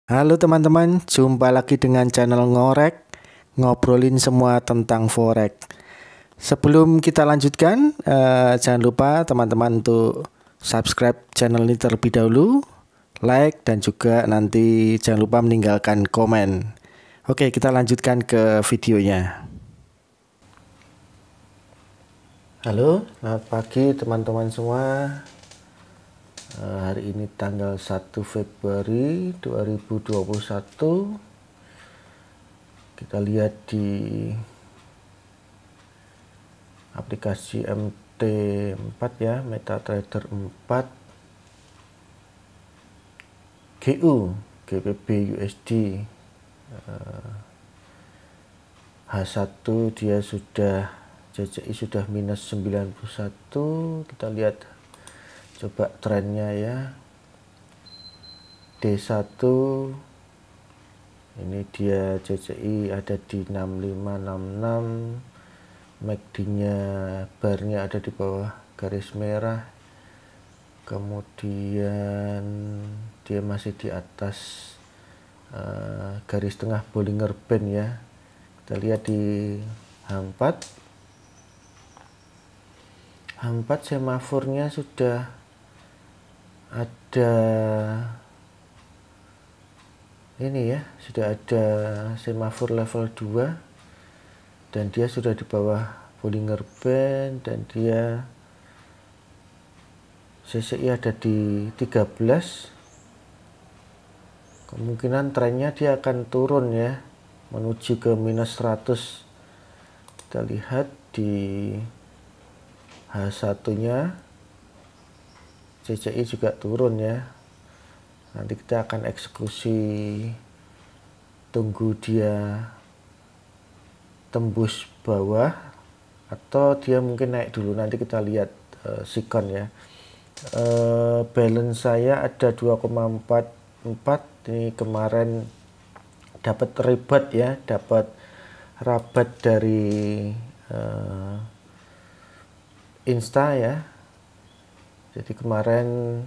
Halo teman-teman, jumpa lagi dengan channel Ngorek, ngobrolin semua tentang forex. Sebelum kita lanjutkan, jangan lupa teman-teman untuk subscribe channel ini terlebih dahulu, like, dan juga nanti jangan lupa meninggalkan komen. Oke, kita lanjutkan ke videonya. Halo, selamat pagi teman-teman semua. Hari ini tanggal 1 Februari 2021. Kita lihat di aplikasi MT4 ya, MetaTrader 4 GU GBP USD H1 dia sudah JCI sudah minus 91. Kita lihat coba trennya ya. D1 ini dia JCI ada di 6566, MACD nya barnya ada di bawah garis merah, kemudian dia masih di atas garis tengah Bollinger Band ya. Kita lihat di H4 semafornya sudah ada ini ya, sudah ada semafor level 2 dan dia sudah di bawah Bollinger Band dan dia CCI ada di 13. Kemungkinan trennya dia akan turun ya, menuju ke minus 100. Kita lihat di H1 nya CCI juga turun ya. Nanti kita akan eksekusi, tunggu dia tembus bawah atau dia mungkin naik dulu. Nanti kita lihat sikon ya. Balance saya ada 2,44. Ini kemarin dapat ribet ya, dapat rabat dari Insta ya. Jadi kemarin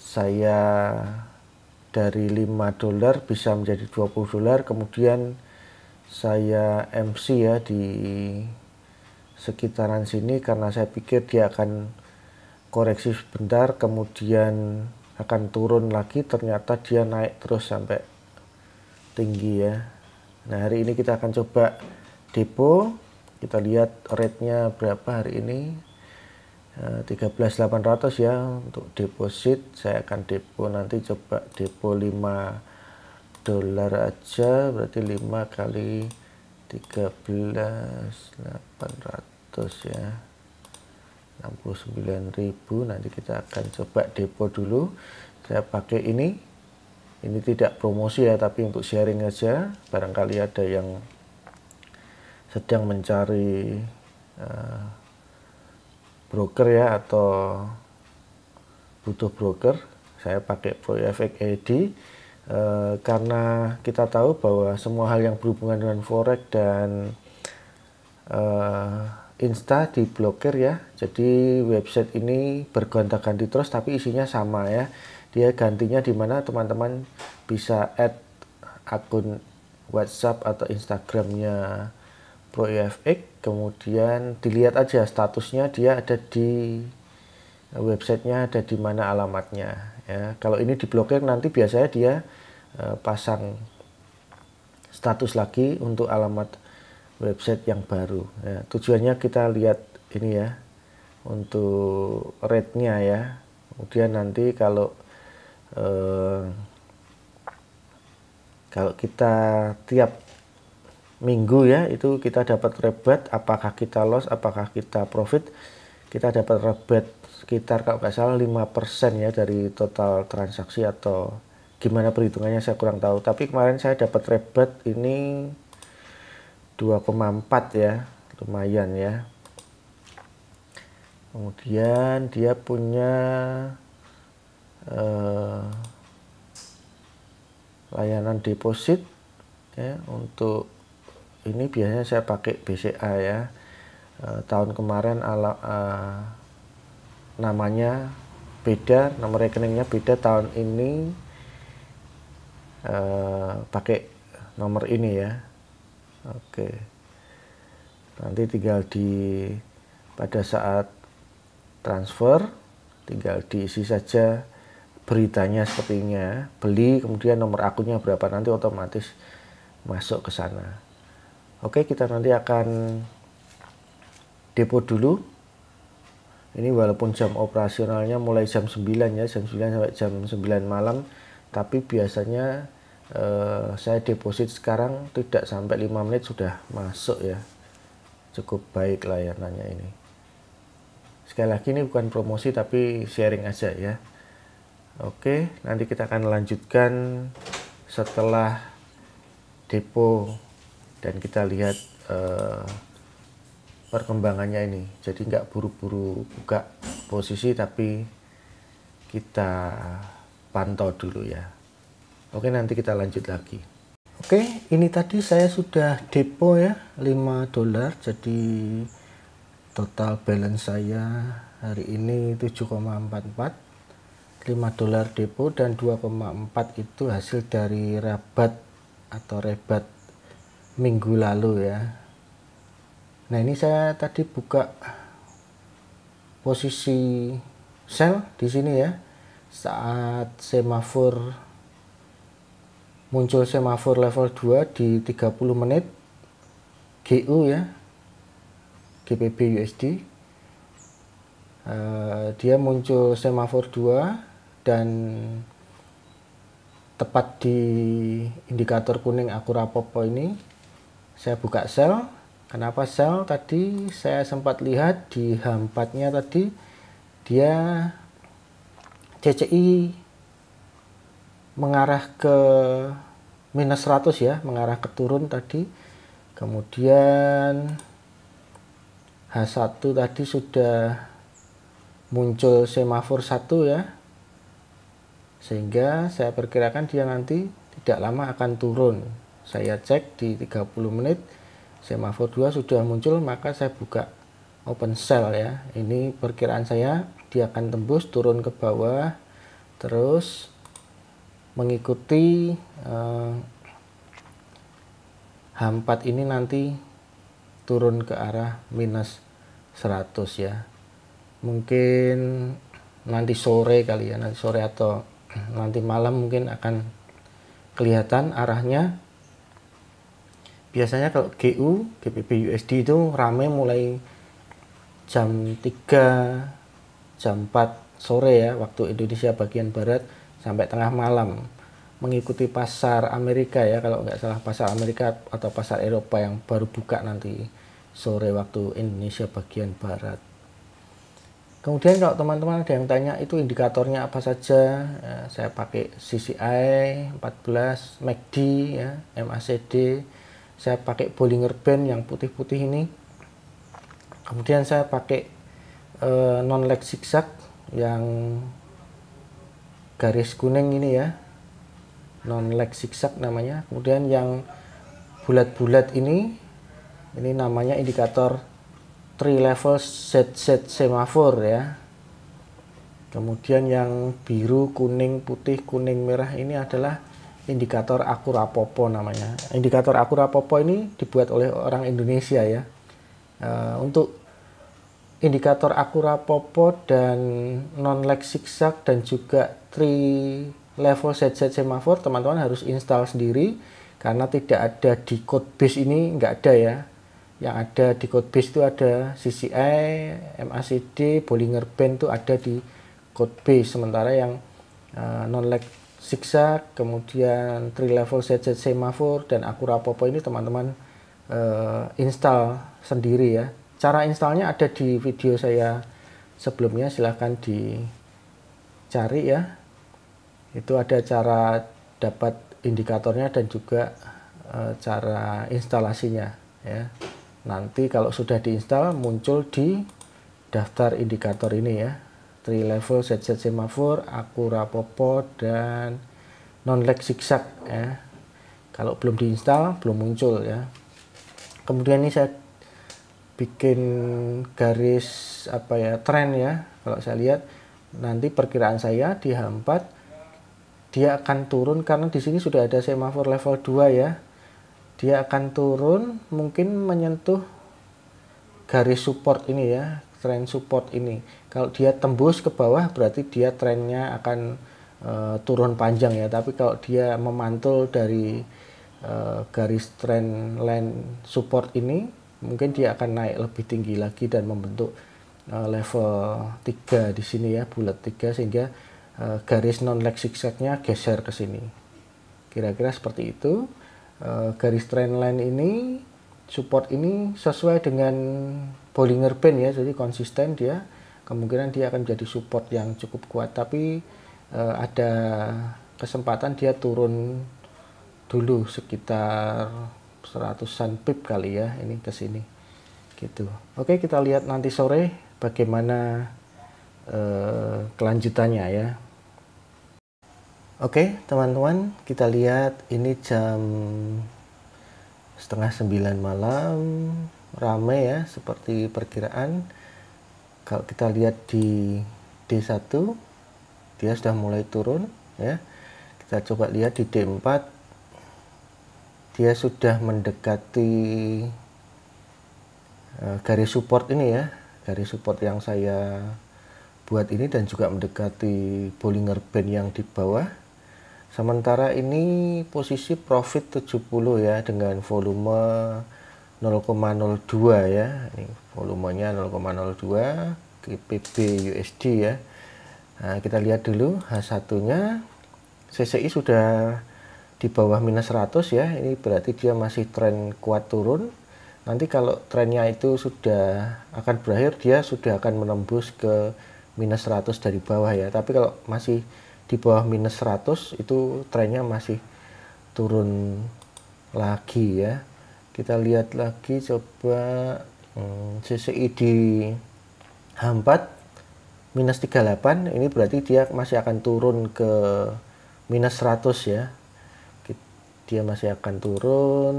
saya dari $5 bisa menjadi $20, kemudian saya MC ya di sekitaran sini karena saya pikir dia akan koreksi sebentar kemudian akan turun lagi, ternyata dia naik terus sampai tinggi ya. Nah, hari ini kita akan coba depo, kita lihat rate-nya berapa hari ini. 13.800 ya untuk deposit. Saya akan depo nanti, coba depo $5 aja, berarti 5 kali 13.800 ya, 69.000. Nanti kita akan coba depo dulu. Saya pakai ini tidak promosi ya, tapi untuk sharing aja, barangkali ada yang sedang mencari broker ya atau butuh broker. Saya pakai ProFX ID karena kita tahu bahwa semua hal yang berhubungan dengan forex dan Insta diblokir ya. Jadi website ini bergonta-ganti terus tapi isinya sama ya. Dia gantinya di mana teman-teman bisa add akun WhatsApp atau Instagramnya ProFX, kemudian dilihat aja statusnya, dia ada di websitenya, ada di mana alamatnya ya. Kalau ini diblokir nanti biasanya dia pasang status lagi untuk alamat website yang baru ya. Tujuannya kita lihat ini ya, untuk rate-nya ya. Kemudian nanti kalau kita tiap minggu ya, itu kita dapat rebate, apakah kita loss, apakah kita profit, kita dapat rebate sekitar kalau nggak salah 5% ya dari total transaksi, atau gimana perhitungannya saya kurang tahu. Tapi kemarin saya dapat rebate ini 2,4 ya, lumayan ya. Kemudian dia punya layanan deposit ya. Untuk ini biasanya saya pakai BCA ya. Tahun kemarin namanya beda, nomor rekeningnya beda. Tahun ini pakai nomor ini ya. Oke, nanti tinggal pada saat transfer tinggal diisi saja beritanya sepertinya, beli, kemudian nomor akunnya berapa, nanti otomatis masuk ke sana. Oke, kita nanti akan depo dulu. Ini walaupun jam operasionalnya mulai jam 9 ya, jam 9 sampai jam 9 malam, tapi biasanya saya deposit sekarang tidak sampai 5 menit sudah masuk ya. Cukup baik layanannya ini. Sekali lagi ini bukan promosi tapi sharing aja ya. Oke, nanti kita akan lanjutkan setelah depo dan kita lihat perkembangannya ini. Jadi nggak buru-buru buka posisi tapi kita pantau dulu ya. Oke, nanti kita lanjut lagi. Oke, ini tadi saya sudah depo ya, $5. Jadi total balance saya hari ini 7,44. $5 depo dan 2,4 itu hasil dari rabat atau rebat minggu lalu ya. Nah, ini saya tadi buka posisi sell di sini ya. Saat semafor muncul semafor level 2 di 30 menit GU ya. GBP USD. Dia muncul semafor 2 dan tepat di indikator kuning Akura Popo ini saya buka sell. Kenapa sell? Tadi saya sempat lihat di H4-nya tadi dia CCI mengarah ke minus 100 ya, mengarah ke turun tadi. Kemudian H1 tadi sudah muncul semafor 1 ya, sehingga saya perkirakan dia nanti tidak lama akan turun. Saya cek di 30 menit semafor 2 sudah muncul, maka saya buka open sell ya. Ini perkiraan saya dia akan tembus turun ke bawah terus mengikuti H4 ini nanti turun ke arah minus 100 ya. Mungkin nanti sore kali ya, nanti sore atau nanti malam mungkin akan kelihatan arahnya. Biasanya kalau GU, GBP USD itu rame mulai jam 3, jam 4 sore ya, waktu Indonesia bagian barat sampai tengah malam. Mengikuti pasar Amerika ya, kalau nggak salah pasar Amerika atau pasar Eropa yang baru buka nanti sore waktu Indonesia bagian barat. Kemudian kalau teman-teman ada yang tanya itu indikatornya apa saja, ya, saya pakai CCI 14, MACD ya, MACD, saya pakai Bollinger Band yang putih-putih ini. Kemudian saya pakai non-leg zigzag yang garis kuning ini ya, non-leg zigzag namanya. Kemudian yang bulat-bulat ini namanya indikator 3 level ZZ semafor ya. Kemudian yang biru, kuning, putih, kuning, merah ini adalah indikator Akura Popo namanya. Indikator Akura Popo ini dibuat oleh orang Indonesia ya. Untuk indikator Akura Popo dan non-leg zigzag dan juga 3 level ZZ semafor teman-teman harus install sendiri karena tidak ada di Codebase ini, nggak ada ya. Yang ada di Codebase itu ada CCI, MACD, Bollinger Band itu ada di Codebase. Sementara yang non-leg zigzag, kemudian 3 level ZZ semafor dan Akura Popo ini teman-teman install sendiri ya. Cara installnya ada di video saya sebelumnya, silahkan dicari ya. Itu ada cara dapat indikatornya dan juga cara instalasinya ya. Nanti kalau sudah diinstal muncul di daftar indikator ini ya, 3 level ZZ semafor, Akura Popo dan non-leg zigzag ya. Kalau belum diinstal belum muncul ya. Kemudian ini saya bikin garis tren ya. Kalau saya lihat nanti perkiraan saya di H4 dia akan turun karena di sini sudah ada semafor level 2 ya. Dia akan turun mungkin menyentuh garis support ini ya, trend support ini. Kalau dia tembus ke bawah berarti dia trennya akan turun panjang ya. Tapi kalau dia memantul dari garis trend line support ini, mungkin dia akan naik lebih tinggi lagi dan membentuk level 3 di sini ya, bulat 3, sehingga garis non leg zigzagnya geser ke sini. Kira-kira seperti itu. Garis trend line ini, support ini sesuai dengan Bollinger Band ya, jadi konsisten dia. Kemungkinan dia akan jadi support yang cukup kuat, tapi ada kesempatan dia turun dulu sekitar 100-an pip kali ya, ini ke sini gitu. Oke, kita lihat nanti sore bagaimana kelanjutannya ya. Oke teman-teman, kita lihat ini jam setengah 9 malam, ramai ya seperti perkiraan. Kalau kita lihat di D1 dia sudah mulai turun ya. Kita coba lihat di D4 dia sudah mendekati garis support ini ya, garis support yang saya buat ini, dan juga mendekati Bollinger Band yang di bawah. Sementara ini posisi profit 70 ya, dengan volume 0,02 ya. Ini volumenya 0,02 GBP USD ya. Nah, kita lihat dulu H1-nya. CCI sudah di bawah minus 100 ya. Ini berarti dia masih tren kuat turun. Nanti kalau trennya itu sudah akan berakhir, dia sudah akan menembus ke minus 100 dari bawah ya. Tapi kalau masih di bawah minus 100 itu trennya masih turun lagi ya. Kita lihat lagi coba CCI di H4 minus 38, ini berarti dia masih akan turun ke minus 100 ya. Dia masih akan turun.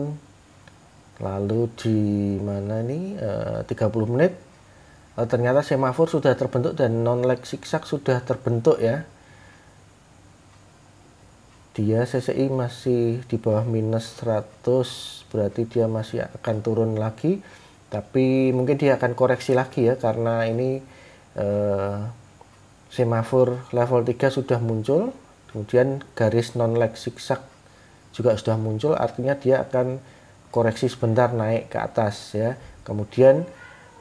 Lalu di mana nih 30 menit ternyata semafor sudah terbentuk dan non leg zigzag sudah terbentuk ya. Dia CCI masih di bawah minus 100, berarti dia masih akan turun lagi, tapi mungkin dia akan koreksi lagi ya, karena ini semafor level 3 sudah muncul, kemudian garis non leg zigzag juga sudah muncul, artinya dia akan koreksi sebentar naik ke atas ya. Kemudian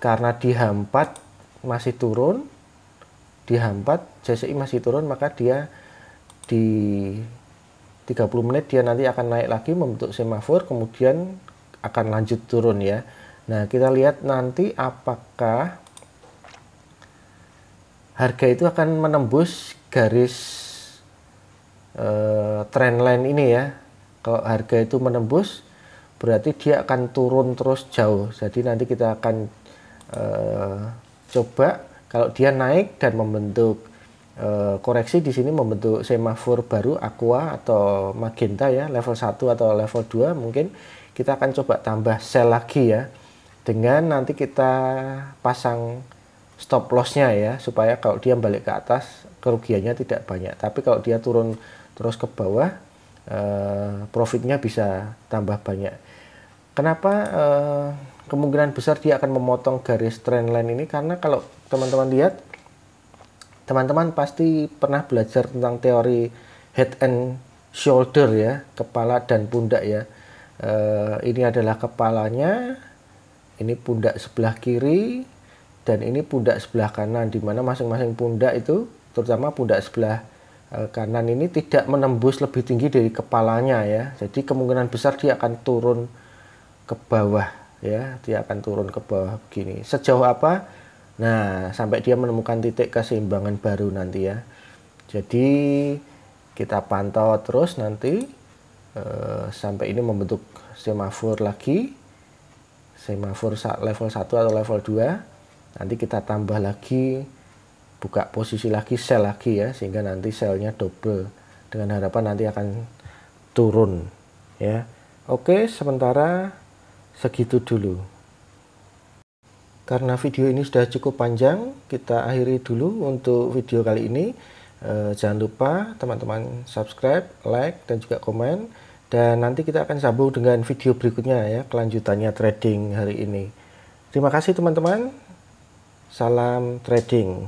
karena di H4 masih turun, di H4 CCI masih turun, maka dia di 30 menit dia nanti akan naik lagi membentuk semafor, kemudian akan lanjut turun ya. Nah, kita lihat nanti apakah harga itu akan menembus garis trendline ini ya. Kalau harga itu menembus, berarti dia akan turun terus jauh. Jadi nanti kita akan coba kalau dia naik dan membentuk koreksi di sini, membentuk semafor baru aqua atau magenta ya, level 1 atau level 2, mungkin kita akan coba tambah sell lagi ya, dengan nanti kita pasang stop lossnya ya, supaya kalau dia balik ke atas kerugiannya tidak banyak. Tapi kalau dia turun terus ke bawah, profitnya bisa tambah banyak. Kenapa kemungkinan besar dia akan memotong garis trendline ini? Karena kalau teman-teman lihat, teman-teman pasti pernah belajar tentang teori head and shoulder ya, kepala dan pundak ya. Ini adalah kepalanya, ini pundak sebelah kiri, dan ini pundak sebelah kanan, di mana masing-masing pundak itu, terutama pundak sebelah kanan ini tidak menembus lebih tinggi dari kepalanya ya. Jadi kemungkinan besar dia akan turun ke bawah ya, dia akan turun ke bawah begini. Sejauh apa? Nah, sampai dia menemukan titik keseimbangan baru nanti ya. Jadi kita pantau terus nanti sampai ini membentuk semafor lagi, semafor level 1 atau level 2. Nanti kita tambah lagi, buka posisi lagi, sell lagi ya, sehingga nanti sellnya double, dengan harapan nanti akan turun ya. Oke, sementara segitu dulu. Karena video ini sudah cukup panjang, kita akhiri dulu untuk video kali ini. Jangan lupa teman-teman subscribe, like, dan juga komen. Dan nanti kita akan sambung dengan video berikutnya ya, kelanjutannya trading hari ini. Terima kasih teman-teman. Salam trading.